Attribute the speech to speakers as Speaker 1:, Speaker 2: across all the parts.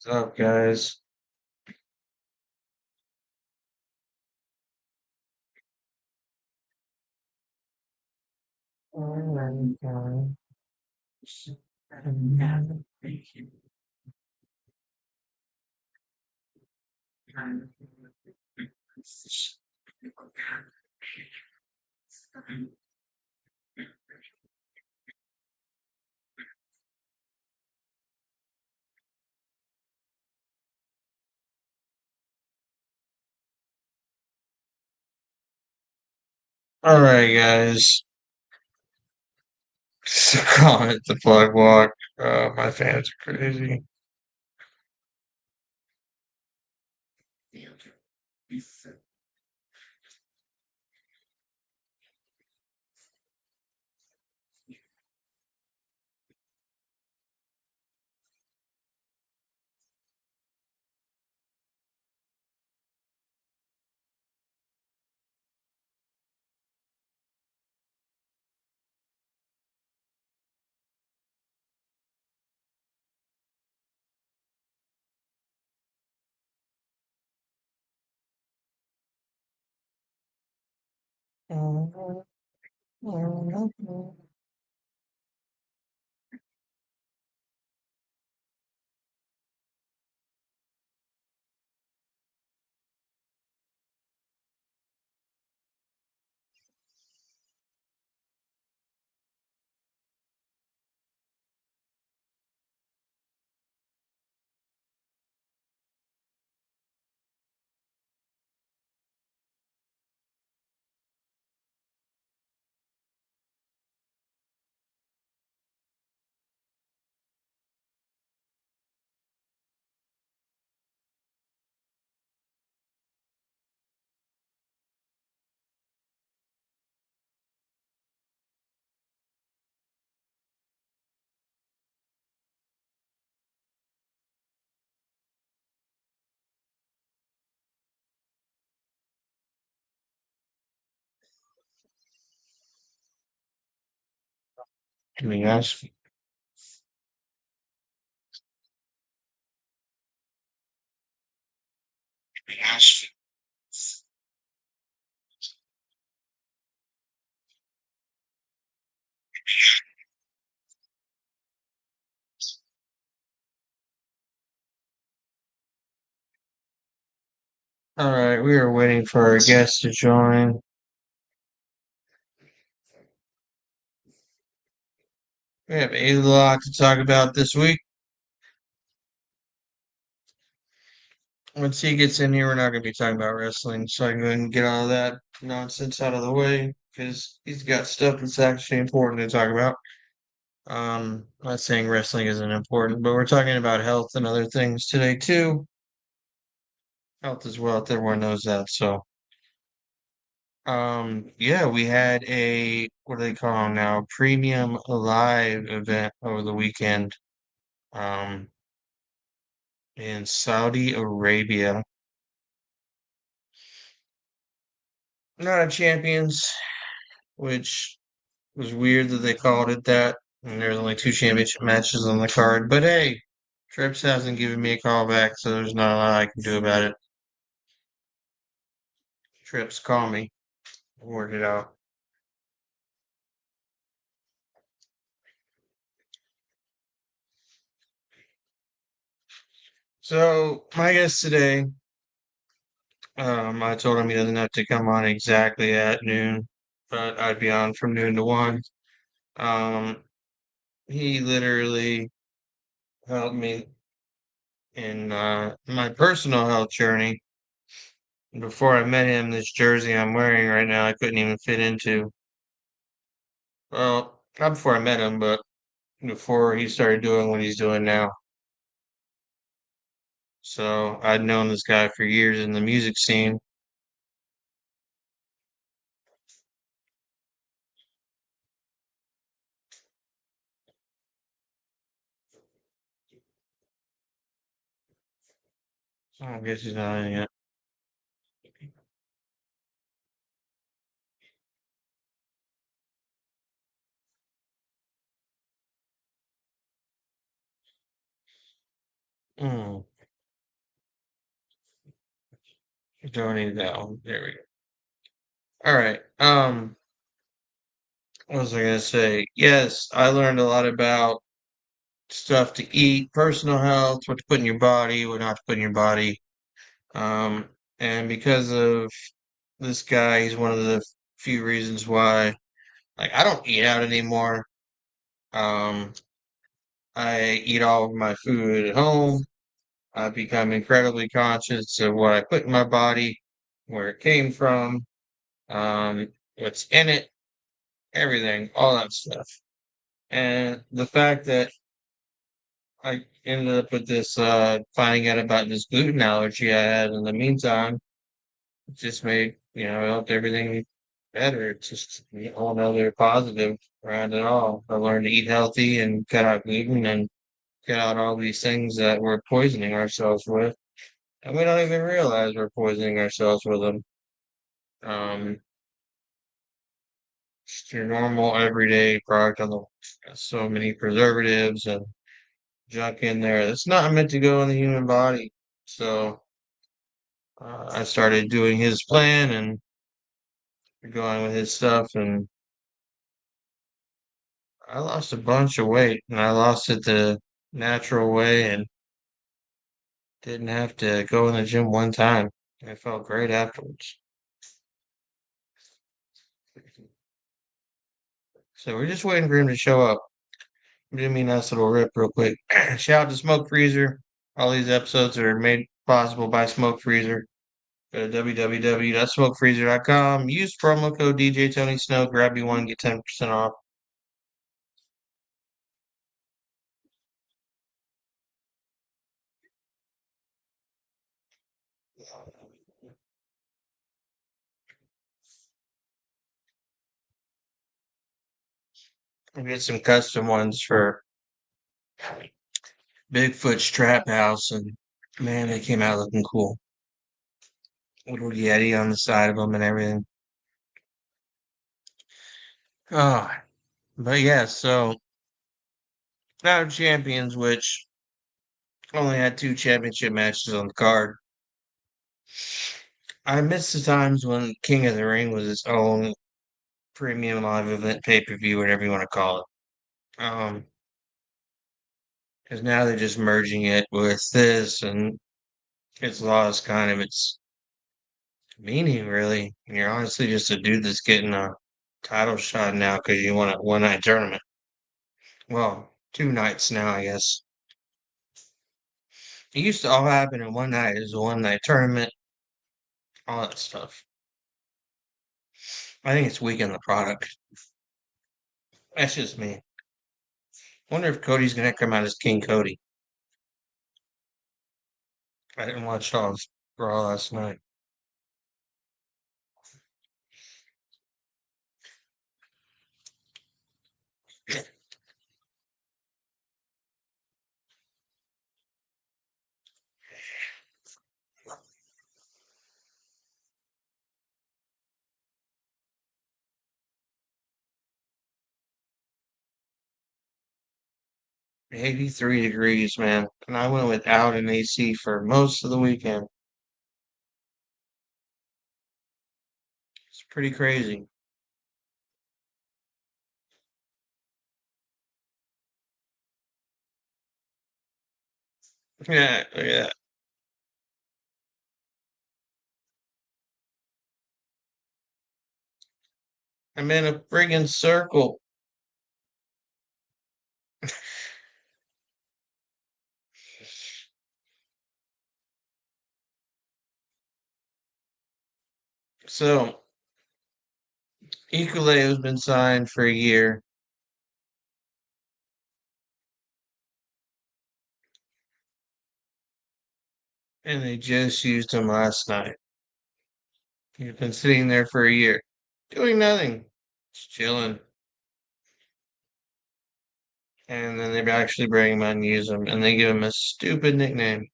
Speaker 1: What's up, guys? All right, guys. So calling it the plug walk. My fans are crazy. Can we ask? All right, we are waiting for our guest to join. We have a lot to talk about this week. Once he gets in here, we're not going to be talking about wrestling, so I can go ahead and get all that nonsense out of the way because he's got stuff that's actually important to talk about. Not saying wrestling isn't important, but we're talking about health and other things today too. Health as well, everyone knows that. So, yeah, we had a what do they call them now? Premium live event over the weekend, um, in Saudi Arabia. Not a champions, which was weird that they called it that. And there's only two championship matches on the card. But hey, Trips hasn't given me a call back, so there's not a lot I can do about it. Trips, call me. We'll work it out. So my guest today, I told him he doesn't have to come on exactly at noon, but I'd be on from noon to one. Um, he literally helped me in my personal health journey. Before I met him, this jersey I'm wearing right now, I couldn't even fit into. Well, not before I met him, but before he started doing what he's doing now. So I'd known this guy for years in the music scene. I guess he's not in yet. Mm. Don't need that one. There we go. All right. What was I gonna say? Yes, I learned a lot about stuff to eat, personal health, what to put in your body, what not to put in your body. Um, and because of this guy, he's one of the few reasons why, like, I don't eat out anymore. Um, I eat all of my food at home. I've become incredibly conscious of what I put in my body, where it came from, what's in it, everything, all that stuff. And the fact that I ended up with this, finding out about this gluten allergy I had in the meantime, it just made, helped everything better. It's just a whole nother positive around it all. I learned to eat healthy and cut out gluten and cut out all these things that we're poisoning ourselves with. And we don't even realize we're poisoning ourselves with them. Um, just your normal everyday product on the so many preservatives and junk in there that's not meant to go in the human body. So I started doing his plan and going with his stuff, and I lost a bunch of weight, and I lost it the natural way, and didn't have to go in the gym one time. I felt great afterwards. So we're just waiting for him to show up. Give me a nice little rip real quick. Shout out to Smoke Freezer. All these episodes are made possible by Smoke Freezer. Go to www.smokefreezer.com. Use promo code DJ Tony Snow. Grab you one, get 10% off. I'll get some custom ones for Bigfoot's Trap House, and man, they came out looking cool. Little Yeti on the side of them and everything. Oh, but yeah, so now champions, which only had two championship matches on the card. I miss the times when King of the Ring was its own premium live event pay per view, whatever you want to call it. Because now they're just merging it with this, and it's lost kind of its meaning, really. You're honestly just a dude that's getting a title shot now because you won a one night tournament. Well, two nights now, I guess. It used to all happen in one night. It was a one night tournament, all that stuff. I think it's weakened the product. That's just me. Wonder if Cody's gonna come out as King Cody. I didn't watch all his Raw last night. It 83 degrees, man. And I went without an AC for most of the weekend. It's pretty crazy. Yeah, yeah. I'm in a friggin' circle. So, Equalay has been signed for a year, and they just used him last night. He's been sitting there for a year, doing nothing, just chilling. And then they actually bring him out and use him, and they give him a stupid nickname.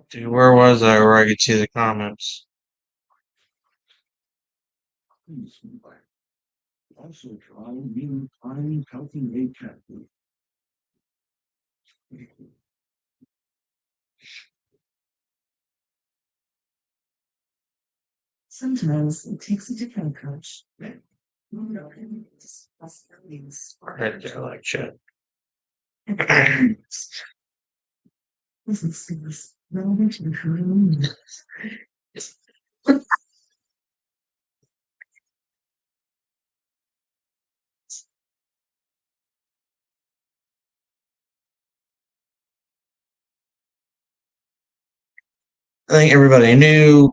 Speaker 1: Dude, where was I where I could see the comments? Right there, like shit. I think everybody knew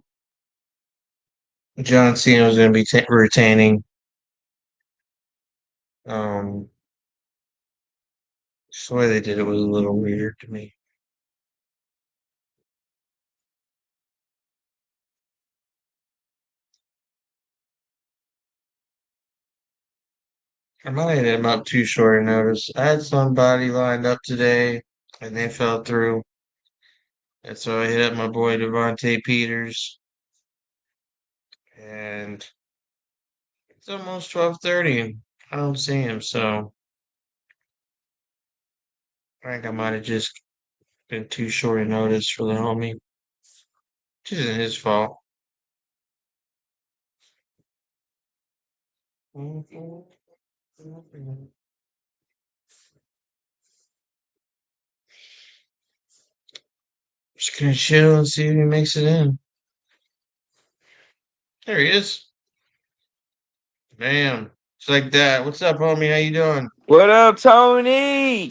Speaker 1: John Cena was going to be retaining. Um, just the way they did it was a little weird to me. I might have hit him up too short a notice. I had somebody lined up today, and they fell through. And so I hit up my boy Devontae Peters, and it's almost 12:30, and I don't see him. So I think I might have just been too short a notice for the homie, which isn't his fault. Just gonna chill and see if he makes it in. There he is. Bam. Just like that. What's up, homie? How you doing?
Speaker 2: What up, Tony?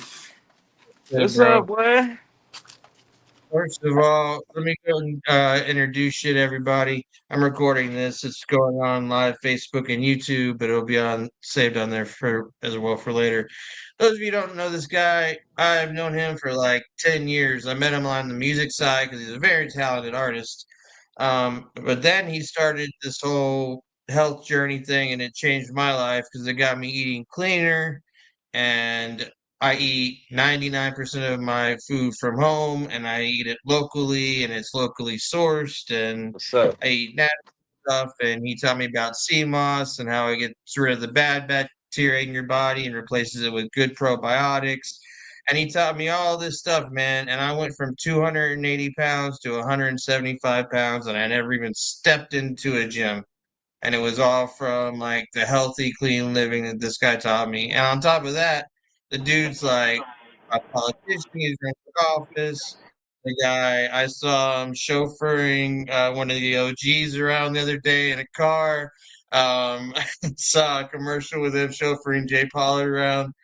Speaker 1: Good,
Speaker 2: What's
Speaker 1: bro.
Speaker 2: up, boy?
Speaker 1: First of all, let me go and introduce shit to everybody. I'm recording this. It's going on live Facebook and YouTube, but it'll be on saved on there for as well for later. Those of you who don't know this guy, I've known him for like 10 years. I met him on the music side because he's a very talented artist. But then he started this whole health journey thing, and it changed my life because it got me eating cleaner, and I eat 99% of my food from home, and I eat it locally, and it's locally sourced, and
Speaker 2: What's up?
Speaker 1: I eat natural stuff. And he taught me about sea moss and how it gets rid of the bad bacteria in your body and replaces it with good probiotics. And he taught me all this stuff, man. And I went from 280 pounds to 175 pounds, and I never even stepped into a gym. And it was all from like the healthy, clean living that this guy taught me. And on top of that, the dude's like a politician. He's running for office. The guy I saw him chauffeuring one of the OGs around the other day in a car. I saw a commercial with him chauffeuring Jay Pollard around.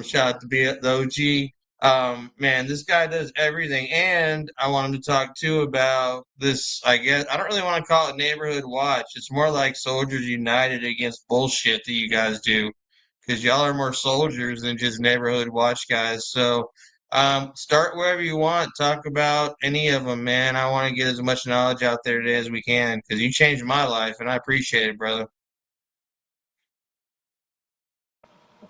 Speaker 1: Shout out to be the OG. Man, this guy does everything, and I want him to talk too about this. I guess I don't really want to call it neighborhood watch. It's more like Soldiers United against bullshit that you guys do, because y'all are more soldiers than just neighborhood watch guys. So, start wherever you want. Talk about any of them, man. I want to get as much knowledge out there today as we can, because you changed my life, and I appreciate it, brother.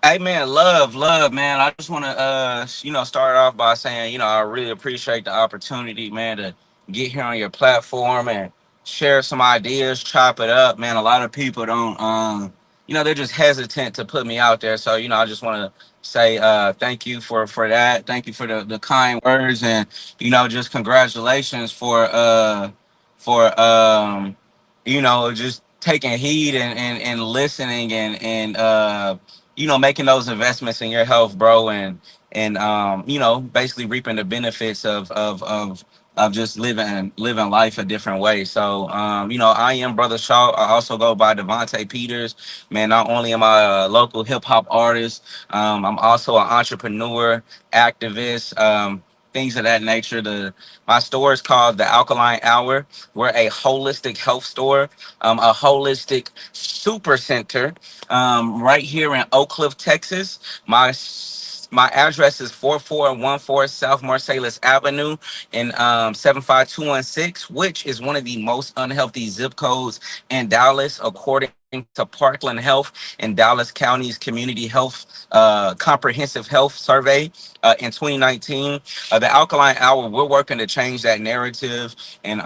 Speaker 2: Hey man, love, man. I just want to start off by saying, I really appreciate the opportunity, man, to get here on your platform and share some ideas, chop it up, man. A lot of people don't they're just hesitant to put me out there. So, I just want to say thank you for that. Thank you for the kind words, and just congratulations for just taking heed and listening and making those investments in your health, bro, and basically reaping the benefits of just living life a different way. So, I am Brother Shaw. I also go by Devontae Peters. Man, not only am I a local hip hop artist, I'm also an entrepreneur, activist. things of that nature. My store is called the Alkaline Hour. We're a holistic health store, a holistic super center, right here in Oak Cliff, Texas. My address is 4414 South Marsalis Avenue in 75216, which is one of the most unhealthy zip codes in Dallas, according to Parkland Health and Dallas County's Community Health Comprehensive Health Survey in 2019. The Alkaline Hour, we're working to change that narrative, and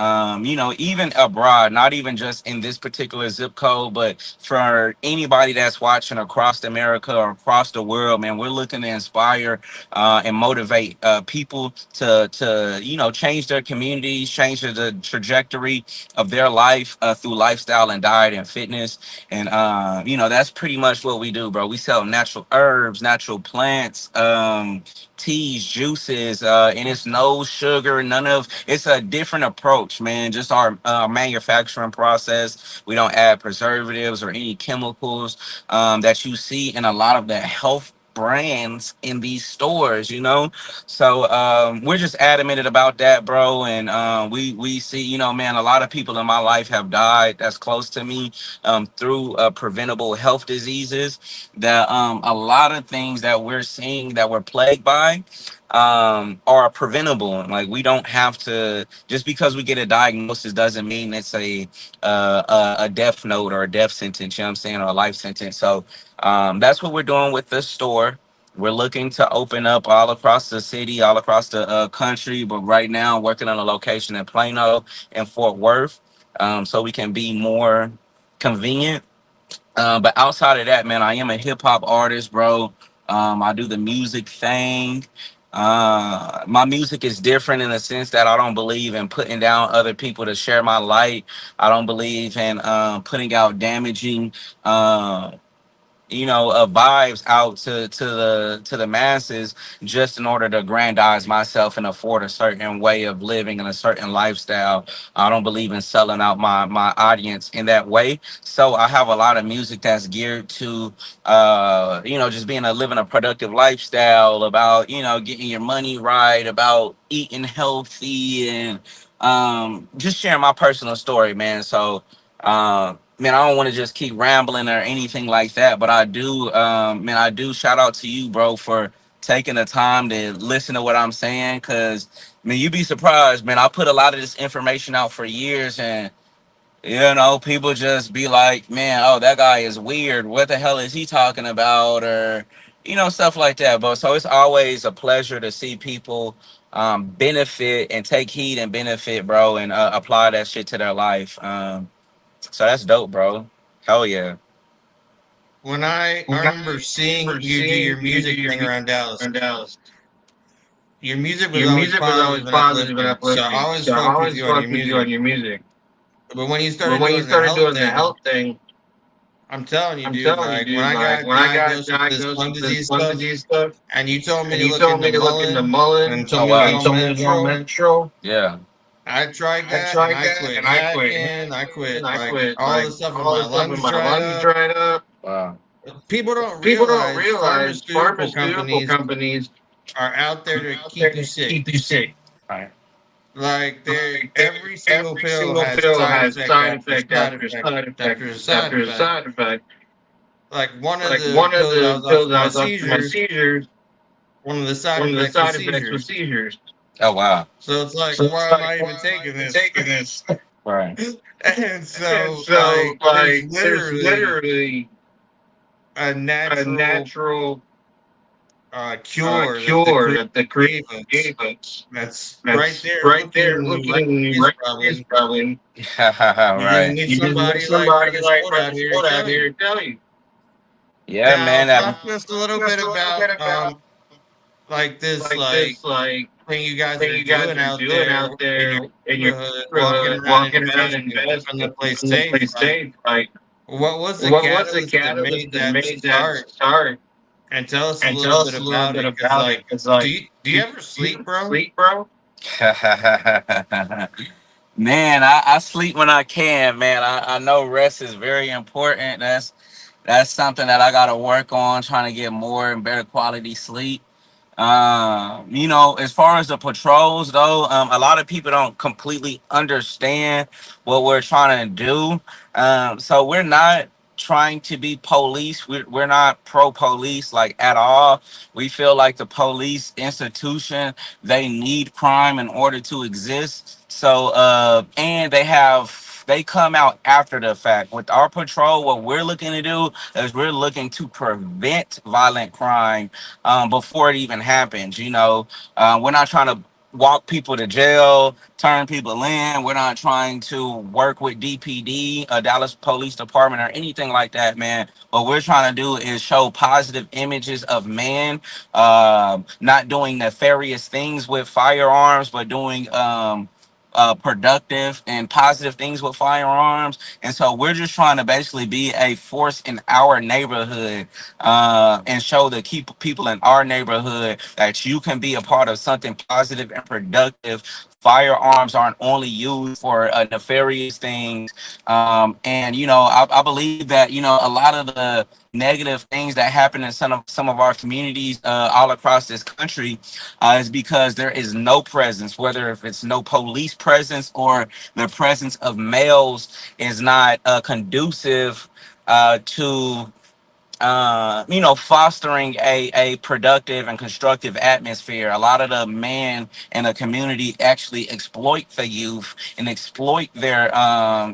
Speaker 2: even abroad, not even just in this particular zip code, but for anybody that's watching across America or across the world, man, we're looking to inspire and motivate people to change their communities, change the trajectory of their life through lifestyle and diet and fitness. And that's pretty much what we do, bro. We sell natural herbs, natural plants, teas, juices, and it's no sugar, none of. It's a different approach, man. Just our manufacturing process. We don't add preservatives or any chemicals that you see in a lot of the health brands in these stores, so we're just adamant about that, bro. And we see, man, a lot of people in my life have died that's close to me through preventable health diseases, that a lot of things that we're seeing that we're plagued by are preventable. Like, we don't have to, just because we get a diagnosis doesn't mean it's a death note or a death sentence, you know what I'm saying, or a life sentence. So that's what we're doing with this store. We're looking to open up all across the city, all across the country, but right now working on a location in Plano and Fort Worth, so we can be more convenient. But outside of that, man, I am a hip hop artist, bro. I do the music thing. My music is different in the sense that I don't believe in putting down other people to share my light. I don't believe in putting out damaging vibes out to the masses just in order to aggrandize myself and afford a certain way of living and a certain lifestyle. I don't believe in selling out my audience in that way. So I have a lot of music that's geared to just living a productive lifestyle, about getting your money right, about eating healthy, and just sharing my personal story, man. So man, I don't want to just keep rambling or anything like that, but I do, man, I do shout out to you, bro, for taking the time to listen to what I'm saying. Cause, man, you'd be surprised, man. I put a lot of this information out for years, and people just be like, man, oh, that guy is weird. What the hell is he talking about? Or, stuff like that. But so it's always a pleasure to see people benefit and take heed and benefit, bro, and apply that shit to their life. So that's dope, bro. Hell yeah.
Speaker 1: When I remember seeing you do your music thing around Dallas, your music was always positive and uplifting. So I always fucked with you on your music. But when you started doing the health thing, I'm telling you, dude, like when I got diagnosed with this lung disease stuff, and you told me to look into Mullen and
Speaker 2: Oh
Speaker 1: told me it was
Speaker 2: wow.
Speaker 1: all natural,
Speaker 2: Yeah.
Speaker 1: I tried that and I quit hacking. I quit like all the stuff in my lungs dried up.
Speaker 2: Wow.
Speaker 1: People don't realize pharmaceutical companies are out there to keep you sick.
Speaker 2: All right.
Speaker 1: Like every single pill has side effect after side effect after side effect. Like one of the pills I was off for my seizures, one of the side effects was seizures.
Speaker 2: Oh wow.
Speaker 1: So it's like, why am I even taking this?
Speaker 2: Right.
Speaker 1: And so like there's literally a natural cure that the creator gave us. That's right there looking in you right face probably. You just
Speaker 2: Right.
Speaker 1: need somebody like Mega Sport out here to tell you.
Speaker 2: Yeah,
Speaker 1: Now
Speaker 2: man.
Speaker 1: talk to us a little bit about like this like thing you guys are doing out there in your neighborhood, walking around investing, keeping the place safe. Like what was the catalyst that made that start? And tell us a little bit about it, because like do you ever sleep, bro?
Speaker 2: Man, I sleep when I can, man. I know rest is very important. That's something that I gotta work on, trying to get more and better quality sleep. You know, as far as the patrols though, a lot of people don't completely understand what we're trying to do. So we're not trying to be police. We're not pro police like at all. We feel like the police institution, they need crime in order to exist. So and they come out after the fact. With our patrol, what we're looking to do is we're looking to prevent violent crime before it even happens. You know, we're not trying to walk people to jail, turn people in. We're not trying to work with DPD, Dallas Police Department, or anything like that, man. What we're trying to do is show positive images of man, not doing nefarious things with firearms, but doing productive and positive things with firearms. And so we're just trying to basically be a force in our neighborhood, and show the people in our neighborhood that you can be a part of something positive and productive. Firearms aren't only used for nefarious things. And you know, I believe that, you know, a lot of the negative things that happen in some of our communities all across this country is because there is no presence, whether if it's no police presence or the presence of males is not conducive to you know, fostering a productive and constructive atmosphere. A lot of the men in the community actually exploit the youth and exploit their,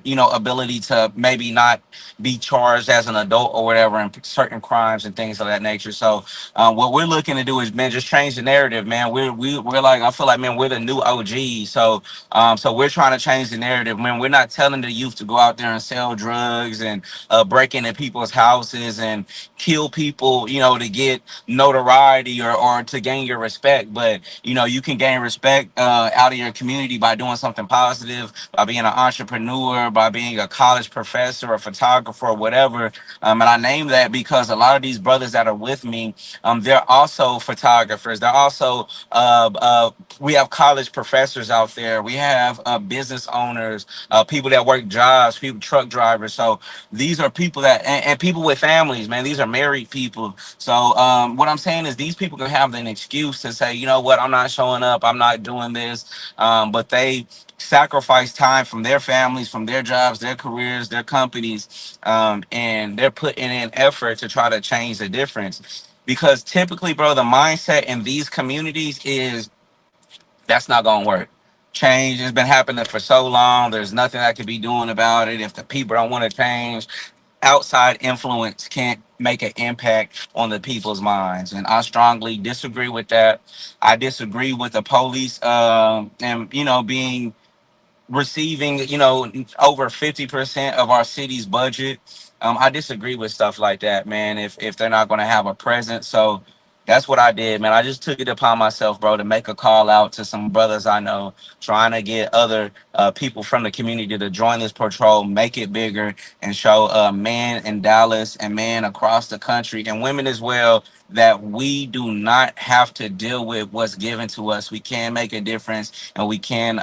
Speaker 2: you know, ability to maybe not be charged as an adult or whatever in certain crimes and things of that nature. So, what we're looking to do is, man, just change the narrative, man. We're like, I feel like, man, we're the new OG. So we're trying to change the narrative, man. We're not telling the youth to go out there and sell drugs and break into people's houses and kill people, you know, to get notoriety or to gain your respect. But you know, you can gain respect out of your community by doing something positive, by being an entrepreneur, by being a college professor, a photographer, or whatever. And I name that because a lot of these brothers that are with me, they're also photographers. They're also we have college professors out there. We have business owners, people that work jobs, people, truck drivers. So these are people that and people with families, man. These are married people. So what I'm saying is these people can have an excuse to say, you know what, I'm not showing up, I'm not doing this. But they sacrifice time from their families, from their jobs, their careers, their companies, and they're putting in effort to try to change the difference. Because typically, bro, the mindset in these communities is that's not gonna work. Change has been happening for so long. There's nothing I can be doing about it. If the people don't want to change, outside influence can't make an impact on the people's minds. And I strongly disagree with that. I disagree with the police, and you know, being receiving, you know, over 50% of our city's budget. I disagree with stuff like that, man. If they're not going to have a presence, so that's what I did, man. I just took it upon myself, bro, to make a call out to some brothers I know, trying to get other people from the community to join this patrol, make it bigger, and show men in Dallas and men across the country and women as well that we do not have to deal with what's given to us. We can make a difference and we can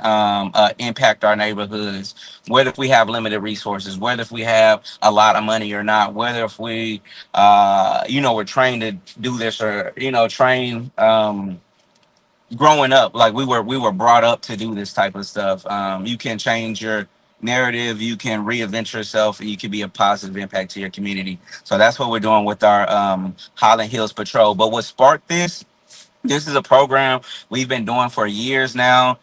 Speaker 2: impact our neighborhoods, whether if we have limited resources, whether if we have a lot of money or not, whether if we, you know, we're trained to do this or, you know, train. Growing up, like we were brought up to do this type of stuff. You can change your narrative, you can reinvent yourself, and you can be a positive impact to your community. So that's what we're doing with our Highland Hills Patrol. But what sparked this is a program we've been doing for years now.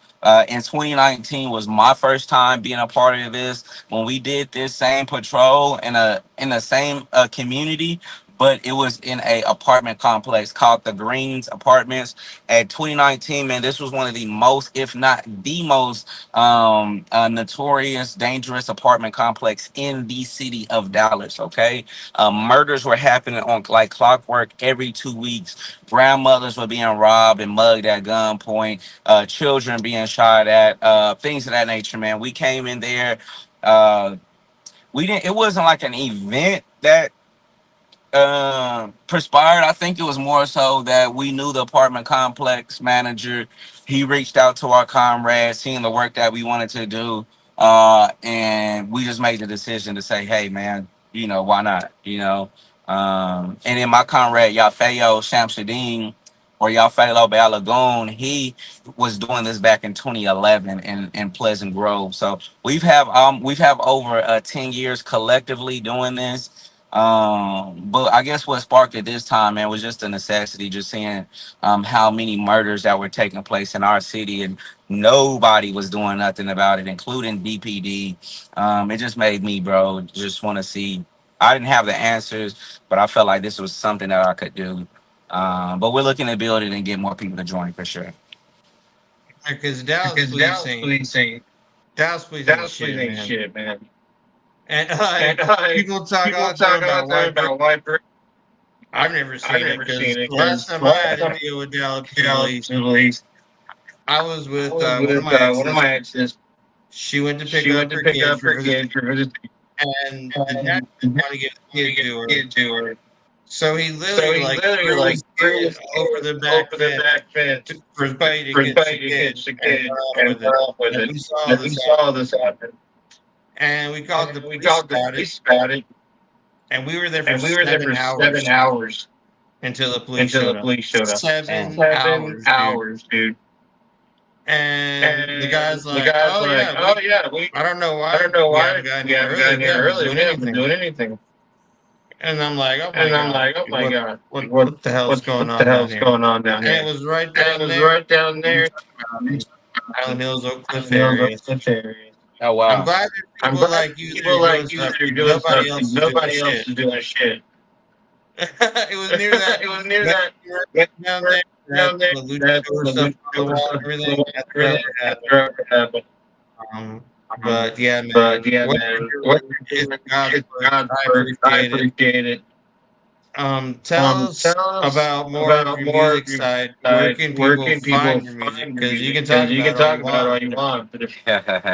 Speaker 2: In 2019 was my first time being a part of this. When we did this same patrol in the same community, but it was in a apartment complex called the Greens Apartments. At 2019, man, this was one of the most, if not the most, notorious, dangerous apartment complex in the city of Dallas. Okay, murders were happening on like clockwork every 2 weeks. Grandmothers were being robbed and mugged at gunpoint, children being shot at, things of that nature, man. We came in there. Uh, we didn't. It wasn't like an event that perspired. I think it was more so that we knew the apartment complex manager. He reached out to our comrades, seeing the work that we wanted to do, and we just made the decision to say, "Hey, man, you know, why not?" You know, and then my comrade Yafeo Shamsuddin, or y'all Falo Balagoon, he was doing this back in 2011 in Pleasant Grove. So we've have over 10 years collectively doing this. But I guess what sparked it this time, man, was just a necessity, just seeing how many murders that were taking place in our city, and nobody was doing nothing about it, including DPD. It just made me, bro, just want to see. I didn't have the answers, but I felt like this was something that I could do. But we're looking to build it and get more people to join for sure.
Speaker 1: Because
Speaker 2: Because Dallas police ain't Dallas police
Speaker 1: shit,
Speaker 2: ain't
Speaker 1: man.
Speaker 2: shit, man.
Speaker 1: And
Speaker 2: And
Speaker 1: people talk
Speaker 2: people
Speaker 1: all the time
Speaker 2: talk all
Speaker 1: about
Speaker 2: the time
Speaker 1: white bread.
Speaker 2: about white bread.
Speaker 1: I've never
Speaker 2: I've
Speaker 1: seen it
Speaker 2: never
Speaker 1: because
Speaker 2: seen it
Speaker 1: the last
Speaker 2: because
Speaker 1: time I
Speaker 2: last
Speaker 1: had to
Speaker 2: time
Speaker 1: deal with Dallas
Speaker 2: I Dallas
Speaker 1: police,
Speaker 2: police,
Speaker 1: I was
Speaker 2: I
Speaker 1: with
Speaker 2: was
Speaker 1: one of
Speaker 2: with
Speaker 1: my
Speaker 2: one of
Speaker 1: exes.
Speaker 2: my exes.
Speaker 1: She went to pick
Speaker 2: She went
Speaker 1: up
Speaker 2: to
Speaker 1: her
Speaker 2: pick
Speaker 1: kid
Speaker 2: up
Speaker 1: for
Speaker 2: her
Speaker 1: visiting,
Speaker 2: kid for visiting,
Speaker 1: and the dad
Speaker 2: and the
Speaker 1: didn't
Speaker 2: dad
Speaker 1: want to give the
Speaker 2: wanted to
Speaker 1: kid
Speaker 2: get
Speaker 1: to her.
Speaker 2: the kid to her.
Speaker 1: So he
Speaker 2: So
Speaker 1: literally
Speaker 2: he
Speaker 1: like
Speaker 2: literally
Speaker 1: threw
Speaker 2: like
Speaker 1: his
Speaker 2: threw
Speaker 1: kid
Speaker 2: his
Speaker 1: over
Speaker 2: kid
Speaker 1: the back
Speaker 2: over the
Speaker 1: fence
Speaker 2: back fence
Speaker 1: for his buddy to
Speaker 2: for his
Speaker 1: catch the
Speaker 2: buddy to
Speaker 1: kid
Speaker 2: catch the
Speaker 1: and
Speaker 2: kid
Speaker 1: run off
Speaker 2: and
Speaker 1: with
Speaker 2: run
Speaker 1: it.
Speaker 2: off with
Speaker 1: And
Speaker 2: it.
Speaker 1: we saw
Speaker 2: And we
Speaker 1: this
Speaker 2: saw
Speaker 1: happen,
Speaker 2: this happen.
Speaker 1: and we called the
Speaker 2: And we
Speaker 1: police
Speaker 2: called the
Speaker 1: about it,
Speaker 2: police about it.
Speaker 1: and we were there for
Speaker 2: And we were there
Speaker 1: 7 hours
Speaker 2: for 7 hours
Speaker 1: until the police
Speaker 2: until the
Speaker 1: showed up.
Speaker 2: police showed up.
Speaker 1: Seven
Speaker 2: Damn. seven
Speaker 1: hours, dude.
Speaker 2: hours, dude.
Speaker 1: And the
Speaker 2: And
Speaker 1: guy's
Speaker 2: the
Speaker 1: like,
Speaker 2: guy's
Speaker 1: "Oh
Speaker 2: like,
Speaker 1: yeah,
Speaker 2: "Oh yeah, we
Speaker 1: I don't know
Speaker 2: I
Speaker 1: why
Speaker 2: don't know
Speaker 1: we
Speaker 2: why
Speaker 1: haven't gotten
Speaker 2: we
Speaker 1: here
Speaker 2: haven't gotten
Speaker 1: earlier. We
Speaker 2: here
Speaker 1: haven't been
Speaker 2: early.
Speaker 1: doing
Speaker 2: We haven't been
Speaker 1: anything."
Speaker 2: doing anything."
Speaker 1: And I'm like, "Oh my
Speaker 2: And I'm
Speaker 1: god,
Speaker 2: like, "Oh my
Speaker 1: what
Speaker 2: god,
Speaker 1: what
Speaker 2: what
Speaker 1: what the hell's going
Speaker 2: the
Speaker 1: on down
Speaker 2: hell's
Speaker 1: here?"
Speaker 2: going on down
Speaker 1: And it
Speaker 2: here?"
Speaker 1: was right
Speaker 2: And it
Speaker 1: down
Speaker 2: was
Speaker 1: there,
Speaker 2: right down there,
Speaker 1: Island Hills, Oak Cliff
Speaker 2: Hills of
Speaker 1: area.
Speaker 2: Cliff area. Oh
Speaker 1: I'm
Speaker 2: wow.
Speaker 1: glad there's
Speaker 2: I'm
Speaker 1: people
Speaker 2: glad
Speaker 1: like you that
Speaker 2: people
Speaker 1: are doing
Speaker 2: like you
Speaker 1: stuff
Speaker 2: that are
Speaker 1: because
Speaker 2: doing
Speaker 1: nobody
Speaker 2: stuff
Speaker 1: else
Speaker 2: because
Speaker 1: is doing
Speaker 2: nobody else
Speaker 1: shit.
Speaker 2: is doing shit.
Speaker 1: It was near that
Speaker 2: It was near
Speaker 1: that
Speaker 2: that
Speaker 1: down
Speaker 2: that
Speaker 1: there, that
Speaker 2: down there
Speaker 1: the
Speaker 2: that
Speaker 1: luchador
Speaker 2: the
Speaker 1: stuff
Speaker 2: Luke
Speaker 1: on the
Speaker 2: was
Speaker 1: wall
Speaker 2: stuff
Speaker 1: and
Speaker 2: on the
Speaker 1: everything.
Speaker 2: wall
Speaker 1: That's
Speaker 2: and
Speaker 1: where
Speaker 2: everything.
Speaker 1: it
Speaker 2: That's
Speaker 1: happened.
Speaker 2: where it happened.
Speaker 1: But yeah,
Speaker 2: But
Speaker 1: man,
Speaker 2: yeah,
Speaker 1: what
Speaker 2: man,
Speaker 1: you're
Speaker 2: what
Speaker 1: doing
Speaker 2: you're
Speaker 1: is
Speaker 2: doing
Speaker 1: God's
Speaker 2: is
Speaker 1: work.
Speaker 2: God's
Speaker 1: I
Speaker 2: work. I
Speaker 1: appreciate it.
Speaker 2: appreciate it.
Speaker 1: Tell us
Speaker 2: Tell us
Speaker 1: about more of
Speaker 2: about
Speaker 1: your
Speaker 2: more of
Speaker 1: music
Speaker 2: your
Speaker 1: side. Where
Speaker 2: side.
Speaker 1: can
Speaker 2: Where
Speaker 1: people
Speaker 2: can people
Speaker 1: find your music?
Speaker 2: find your
Speaker 1: Because you
Speaker 2: music?
Speaker 1: can
Speaker 2: Because
Speaker 1: talk
Speaker 2: you
Speaker 1: about
Speaker 2: can
Speaker 1: it all
Speaker 2: talk
Speaker 1: you
Speaker 2: about it
Speaker 1: want,
Speaker 2: all you
Speaker 1: but
Speaker 2: want, but
Speaker 1: if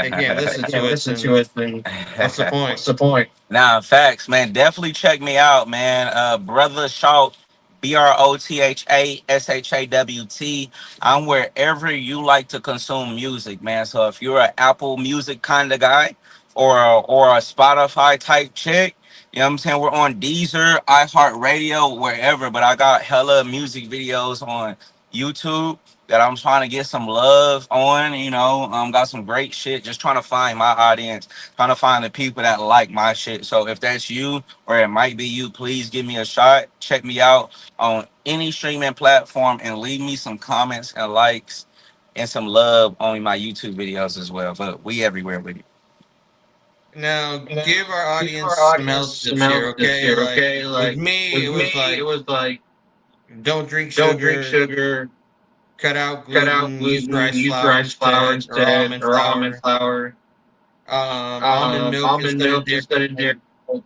Speaker 1: they can't
Speaker 2: if
Speaker 1: listen
Speaker 2: they can't
Speaker 1: to it,
Speaker 2: listen
Speaker 1: then
Speaker 2: to it, then
Speaker 1: what's the point?
Speaker 2: what's the point? Nah, facts, man. Definitely check me out, man. Brother Shout, BROTHASHAWT. I'm wherever you like to consume music, man. So if you're an Apple Music kind of guy, or a Spotify type chick, you know what I'm saying? We're on Deezer, iHeartRadio, wherever. But I got hella music videos on YouTube that I'm trying to get some love on. Got some great shit. Just trying to find my audience, trying to find the people that like my shit. So if that's you, or it might be you, please give me a shot. Check me out on any streaming platform and leave me some comments and likes and some love on my YouTube videos as well. But we everywhere with it.
Speaker 1: Now,
Speaker 2: Now,
Speaker 1: give our
Speaker 2: give our
Speaker 1: audience some
Speaker 2: audience
Speaker 1: health
Speaker 2: some
Speaker 1: tips here,
Speaker 2: health tips
Speaker 1: okay?
Speaker 2: here,
Speaker 1: Like
Speaker 2: okay?
Speaker 1: with
Speaker 2: Like
Speaker 1: me,
Speaker 2: with
Speaker 1: it
Speaker 2: me,
Speaker 1: was
Speaker 2: it
Speaker 1: like
Speaker 2: was like
Speaker 1: don't drink
Speaker 2: don't drink
Speaker 1: sugar,
Speaker 2: sugar,
Speaker 1: cut out
Speaker 2: cut out
Speaker 1: gluten, use
Speaker 2: gluten,
Speaker 1: rice
Speaker 2: use
Speaker 1: flour
Speaker 2: rice flour
Speaker 1: instead, or
Speaker 2: instead,
Speaker 1: almond
Speaker 2: or almond
Speaker 1: flour.
Speaker 2: flour,
Speaker 1: Almond milk
Speaker 2: almond
Speaker 1: instead of
Speaker 2: milk
Speaker 1: dairy
Speaker 2: instead of dairy.
Speaker 1: milk.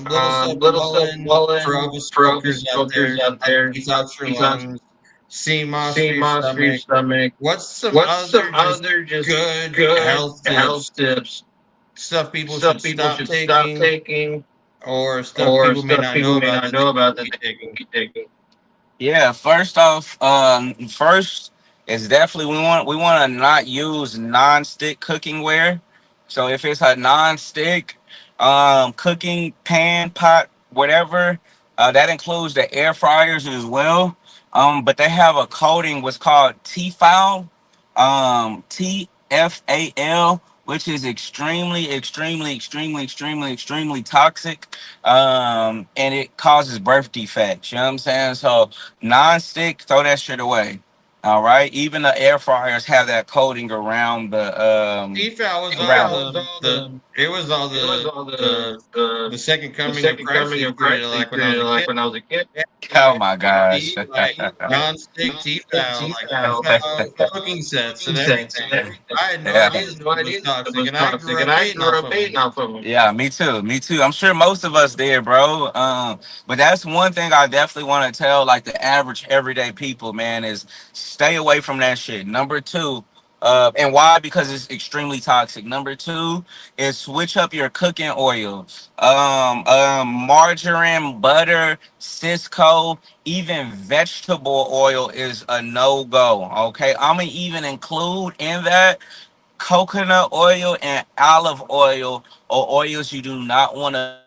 Speaker 1: Little stuff
Speaker 2: Little stuff
Speaker 1: Mullen for
Speaker 2: Mullen
Speaker 1: all the
Speaker 2: for all the
Speaker 1: smokers out
Speaker 2: smokers
Speaker 1: there.
Speaker 2: out there.
Speaker 1: Detox your
Speaker 2: Detox,
Speaker 1: lungs. Sea moss for
Speaker 2: sea
Speaker 1: your
Speaker 2: moss for your
Speaker 1: stomach.
Speaker 2: stomach.
Speaker 1: What's some
Speaker 2: What's
Speaker 1: other
Speaker 2: some
Speaker 1: just
Speaker 2: other just
Speaker 1: good
Speaker 2: good
Speaker 1: health
Speaker 2: health
Speaker 1: tips?
Speaker 2: tips?
Speaker 1: Stuff people should
Speaker 2: Stuff people
Speaker 1: stop
Speaker 2: should stop
Speaker 1: taking,
Speaker 2: taking,
Speaker 1: or stuff
Speaker 2: or
Speaker 1: people may
Speaker 2: stuff
Speaker 1: not
Speaker 2: people
Speaker 1: know
Speaker 2: may
Speaker 1: about
Speaker 2: not
Speaker 1: that they
Speaker 2: know about
Speaker 1: should
Speaker 2: that
Speaker 1: be
Speaker 2: they
Speaker 1: taking.
Speaker 2: should be taking. Yeah, first off, first is definitely we want to not use non-stick cooking ware. So if it's a non-stick cooking pan, pot, whatever, that includes the air fryers as well. But they have a coating what's called Tefal, TFAL, which is extremely, extremely, extremely, extremely, extremely toxic. And it causes birth defects. You know what I'm saying? So non-stick, throw that shit away. All right. Even the air fryers have that coating around
Speaker 1: Tefal was all
Speaker 2: around
Speaker 1: the it was all
Speaker 2: it was
Speaker 1: the
Speaker 2: all
Speaker 1: the
Speaker 2: the
Speaker 1: the second
Speaker 2: the
Speaker 1: coming of
Speaker 2: second
Speaker 1: Christ
Speaker 2: coming
Speaker 1: they
Speaker 2: of
Speaker 1: created
Speaker 2: Christ they
Speaker 1: like when I was
Speaker 2: created
Speaker 1: a
Speaker 2: like
Speaker 1: kid.
Speaker 2: when I was a kid.
Speaker 1: Yeah,
Speaker 2: Oh
Speaker 1: like
Speaker 2: my gosh.
Speaker 1: like non-stick
Speaker 2: Non-stick
Speaker 1: Tefal, like
Speaker 2: Tefal, like
Speaker 1: Tefal cooking sets and
Speaker 2: cooking sets
Speaker 1: everything.
Speaker 2: and everything.
Speaker 1: I had no
Speaker 2: Yeah. I
Speaker 1: idea
Speaker 2: had
Speaker 1: this
Speaker 2: no
Speaker 1: stuff
Speaker 2: idea
Speaker 1: was
Speaker 2: it
Speaker 1: toxic,
Speaker 2: was
Speaker 1: and I
Speaker 2: toxic,
Speaker 1: grew
Speaker 2: and
Speaker 1: up
Speaker 2: I
Speaker 1: eating
Speaker 2: grew
Speaker 1: off
Speaker 2: up
Speaker 1: of them.
Speaker 2: eating off of them. Yeah, me too. Me too. I'm sure most of us did, bro. But that's one thing I definitely want to tell, like the average everyday people, man, is stay away from that shit. Number two, and why? Because it's extremely toxic. Number two is switch up your cooking oil. Margarine, butter, Cisco, even vegetable oil is a no go. Okay, I'm gonna even include in that coconut oil and olive oil, or oils you do not want to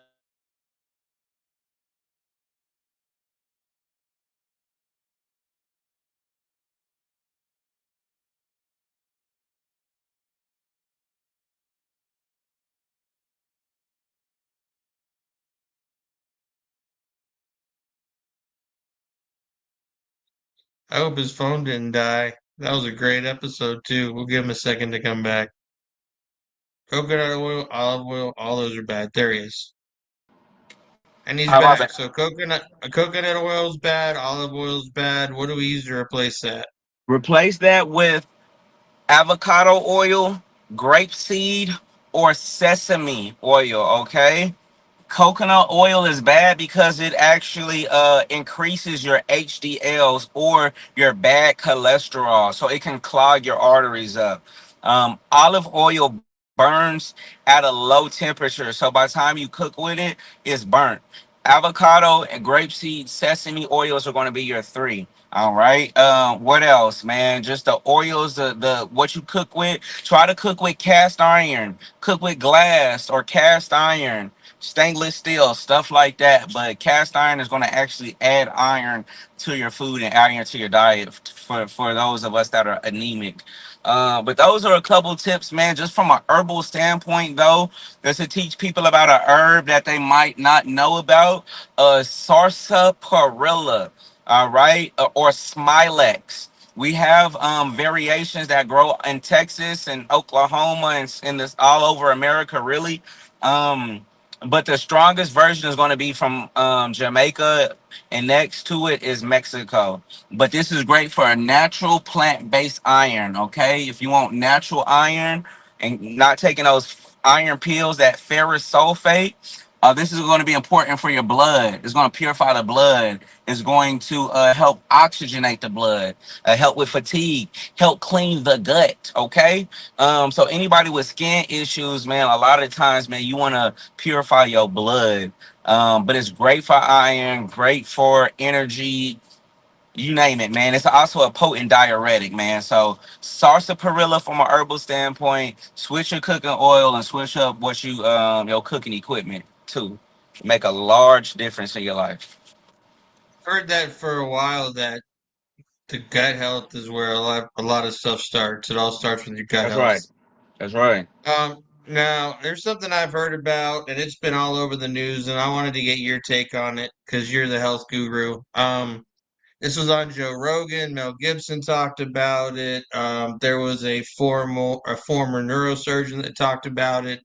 Speaker 1: I hope his phone didn't die. That was a great episode too. We'll give him a second to come back. Coconut oil, olive oil, all those are bad. There he is. And he's
Speaker 2: How about
Speaker 1: back.
Speaker 2: that?
Speaker 1: So coconut oil's bad, olive oil's bad. What do we use to replace that?
Speaker 2: Replace that with avocado oil, grapeseed, or sesame oil. Okay. Coconut oil is bad because it actually increases your HDLs or your bad cholesterol, so it can clog your arteries up. Olive oil burns at a low temperature, so by the time you cook with it, it's burnt. Avocado and grapeseed, sesame oils are going to be your three. All right. What else, man? Just the oils, the what you cook with. Try to cook with cast iron. Cook with glass or cast iron, stainless steel, stuff like that. But cast iron is going to actually add iron to your food and iron to your diet for those of us that are anemic. But those are a couple tips, man. Just from a herbal standpoint, though, just to teach people about a herb that they might not know about. Sarsaparilla, all right, or Smilex. We have variations that grow in Texas and Oklahoma and this all over America, really. Um, but the strongest version is going to be from Jamaica, and next to it is Mexico. But this is great for a natural plant-based iron. Okay, if you want natural iron and not taking those iron pills, that ferrous sulfate. This is going to be important for your blood. It's going to purify the blood. It's going to help oxygenate the blood, help with fatigue, help clean the gut. Okay. So anybody with skin issues, man, a lot of times, man, you want to purify your blood. But it's great for iron, great for energy, you name it, man. It's also a potent diuretic, man. So sarsaparilla from a herbal standpoint, switch your cooking oil and switch up what you your cooking equipment too. Make a large difference in your life.
Speaker 1: Heard that for a while that the gut health is where a lot of stuff starts. It all starts with your gut
Speaker 2: That's
Speaker 1: health.
Speaker 2: right. That's right.
Speaker 1: Now there's something I've heard about, and it's been all over the news, and I wanted to get your take on it because you're the health guru. This was on Joe Rogan. Mel Gibson talked about it. There was a former neurosurgeon that talked about it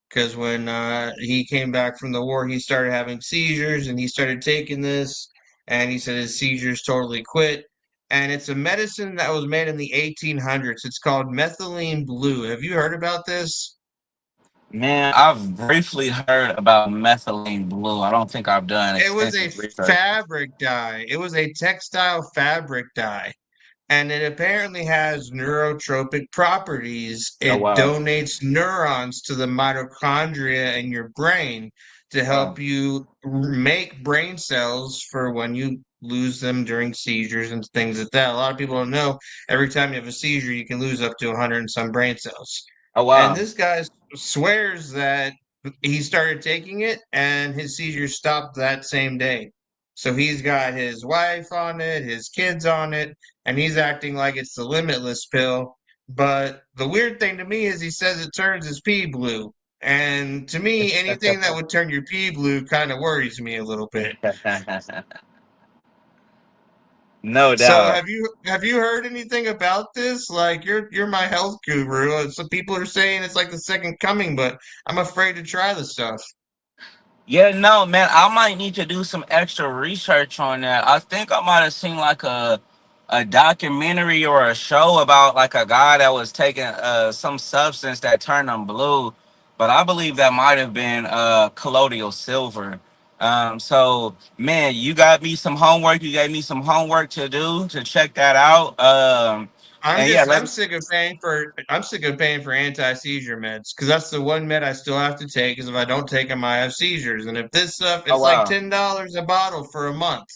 Speaker 1: because when he came back from the war, he started having seizures, and he started taking this, and he said his seizures totally quit. And it's a medicine that was made in the 1800s. It's called methylene blue. Have you heard about this?
Speaker 2: Man, I've briefly heard about methylene blue. I don't think I've done
Speaker 1: It was a
Speaker 2: extensive research.
Speaker 1: fabric dye. It was a textile fabric dye. And it apparently has neurotropic properties.
Speaker 2: Oh
Speaker 1: It
Speaker 2: wow.
Speaker 1: donates neurons to the mitochondria in your brain to
Speaker 2: Wow.
Speaker 1: help you make brain cells for when you lose them during seizures and things like that. A lot of people don't know every time you have a seizure, you can lose up to 100 and some brain cells.
Speaker 2: Oh
Speaker 1: And
Speaker 2: wow.
Speaker 1: this guy swears that he started taking it and his seizures stopped that same day. So he's got his wife on it, his kids on it, and he's acting like it's the limitless pill. But the weird thing to me is he says it turns his pee blue. And to me, anything that would turn your pee blue kind of worries me a little bit.
Speaker 2: No
Speaker 1: So
Speaker 2: doubt.
Speaker 1: have you heard anything about this? Like you're my health guru. And some people are saying it's like the second coming, but I'm afraid to try the stuff.
Speaker 2: Yeah, no, man, I might need to do some extra research on that. I think I might have seen like a documentary or a show about like a guy that was taking some substance that turned him blue, but I believe that might have been colloidal silver. So man, you got me some homework. You gave me some homework to do to check that out.
Speaker 1: I'm
Speaker 2: And yeah,
Speaker 1: just
Speaker 2: let
Speaker 1: I'm
Speaker 2: me.
Speaker 1: sick of paying for anti-seizure meds because that's the one med I still have to take because if I don't take them I have seizures. And if this stuff
Speaker 2: Oh
Speaker 1: it's like
Speaker 2: wow.
Speaker 1: $10 a bottle for a month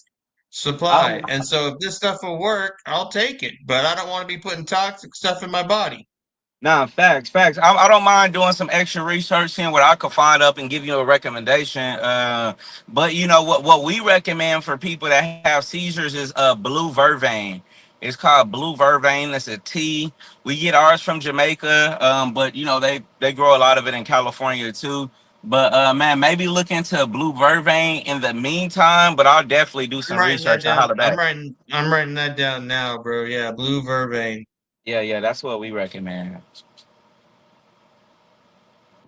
Speaker 1: supply.
Speaker 2: Oh,
Speaker 1: And so if this stuff will work, I'll take it. But I don't want to be putting toxic stuff in my body.
Speaker 2: nah, facts, facts. I don't mind doing some extra research, seeing what I could find up and give you a recommendation. But you know what we recommend for people that have seizures is blue vervain. It's called blue vervain. It's a tea. We get ours from Jamaica, but you know they grow a lot of it in California too. But man, maybe look into blue vervain in the meantime. But I'll definitely do
Speaker 1: I'm
Speaker 2: some
Speaker 1: writing that
Speaker 2: research and
Speaker 1: down.
Speaker 2: holler back.
Speaker 1: I'm writing that down now, bro. Yeah, blue vervain.
Speaker 2: Yeah, yeah, that's what we recommend.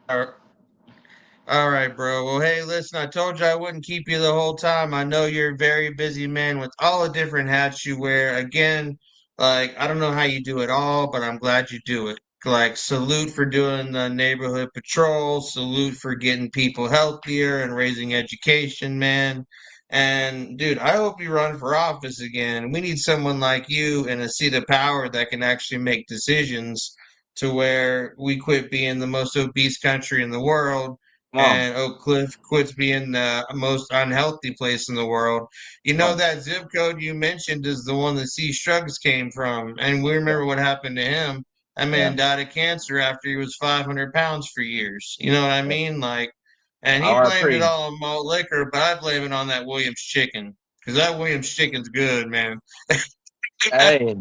Speaker 1: All right, bro. Well, hey, listen, I told you I wouldn't keep you the whole time. I know you're a very busy man with all the different hats you wear. Again, like, I don't know how you do it all, but I'm glad you do it. Like, salute for doing the neighborhood patrol, salute for getting people healthier and raising education, man. And dude, I hope you run for office again. We need someone like you in a seat of power that can actually make decisions to where we quit being the most obese country in the world
Speaker 2: Come on.
Speaker 1: and Oak Cliff quits being the most unhealthy place in the world. You know
Speaker 2: Come
Speaker 1: that zip code you mentioned is the one that C. Shrugs came from, and we
Speaker 2: on.
Speaker 1: remember what happened to him. That
Speaker 2: Yeah.
Speaker 1: man died of cancer after he was 500 pounds for years. You know what I
Speaker 2: Yeah.
Speaker 1: mean? Like, and he blamed it
Speaker 2: RP.
Speaker 1: all on malt liquor, but I blame it on that Williams chicken because that Williams chicken's good, man.
Speaker 2: Hey,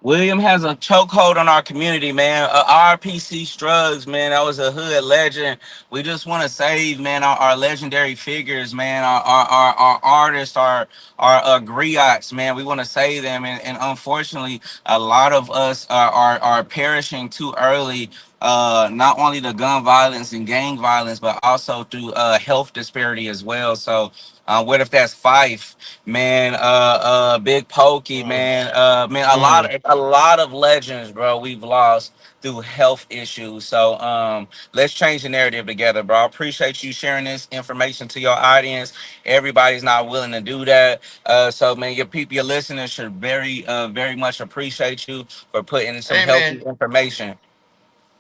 Speaker 2: William has a chokehold on our community, man. RPC Strugs, man. That was a hood legend. We just want to save, man, our legendary figures, man. Our artists, our griots, man. We want to save them, and unfortunately, a lot of us are perishing too early. Not only the gun violence and gang violence, but also through health disparity as well. So, what if that's Fife? Man, Big Pokey,
Speaker 1: Mm,
Speaker 2: man,
Speaker 1: mm.
Speaker 2: a lot of legends, bro. We've lost through health issues. So, let's change the narrative together, bro. I appreciate you sharing this information to your audience. Everybody's not willing to do that. So, man, your people, your listeners should very much appreciate you for putting in some
Speaker 1: Hey, man.
Speaker 2: healthy information.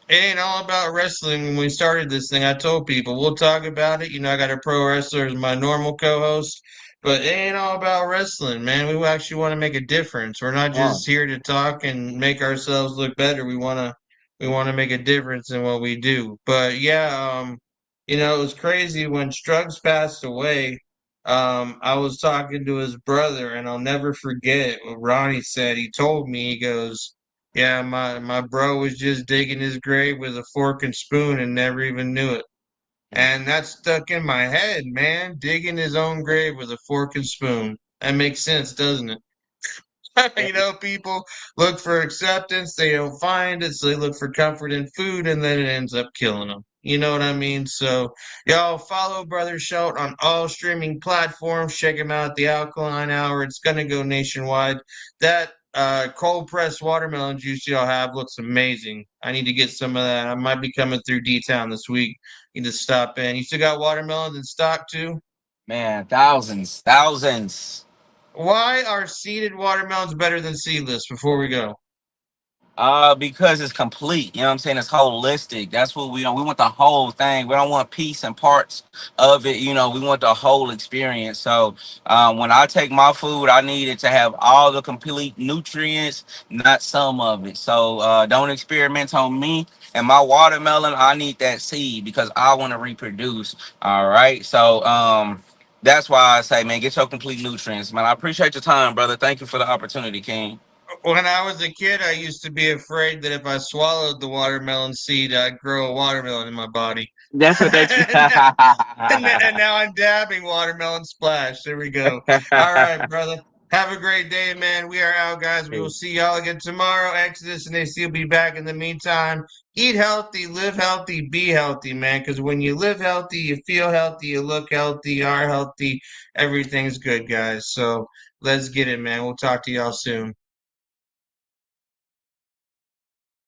Speaker 1: It ain't all about wrestling. When we started this thing, I told people we'll talk about it. You know, I got a pro wrestler as my normal co-host, but it ain't all about wrestling, man. We actually want to make a difference. We're not
Speaker 2: Come
Speaker 1: just
Speaker 2: on.
Speaker 1: here to talk and make ourselves look better. We want to make a difference in what we do. But yeah, it was crazy when Struggs passed away. I was talking to his brother, and I'll never forget what Ronnie said. He told me, he goes, yeah, my bro was just digging his grave with a fork and spoon and never even knew it. And that stuck in my head, man. Digging his own grave with a fork and spoon. That makes sense, doesn't it? People look for acceptance, they don't find it, so they look for comfort in food, and then it ends up killing them. You know what I mean? So, y'all follow Brother Shout on all streaming platforms. Check him out, The Alkaline Hour. It's gonna go nationwide. That cold pressed watermelon juice y'all have looks amazing. I need to get some of that. I might be coming through D Town this week. Need to stop in. You still got watermelons in stock too?
Speaker 2: Man, thousands.
Speaker 1: Why are seeded watermelons better than seedless before we go?
Speaker 2: Because it's complete. You know what I'm saying? It's holistic. That's what we want. We want the whole thing. We don't want piece and parts of it. We want the whole experience. So when I take my food, I need it to have all the complete nutrients, not some of it. So don't experiment on me. And my watermelon, I need that seed because I want to reproduce. All right. So that's why I say, man, get your complete nutrients, man. I appreciate your time, brother. Thank you for the opportunity, King.
Speaker 1: When I was a kid, I used to be afraid that if I swallowed the watermelon seed, I'd grow a watermelon in my body.
Speaker 2: That's what they.
Speaker 1: And now I'm dabbing watermelon splash. There we go. All right, brother. Have a great day, man. We are out, guys. We will see y'all again tomorrow. Exodus and AC will be back. In the meantime, eat healthy, live healthy, be healthy, man. Because when you live healthy, you feel healthy, you look healthy, you are healthy. Everything's good, guys. So let's get it, man. We'll talk to y'all soon.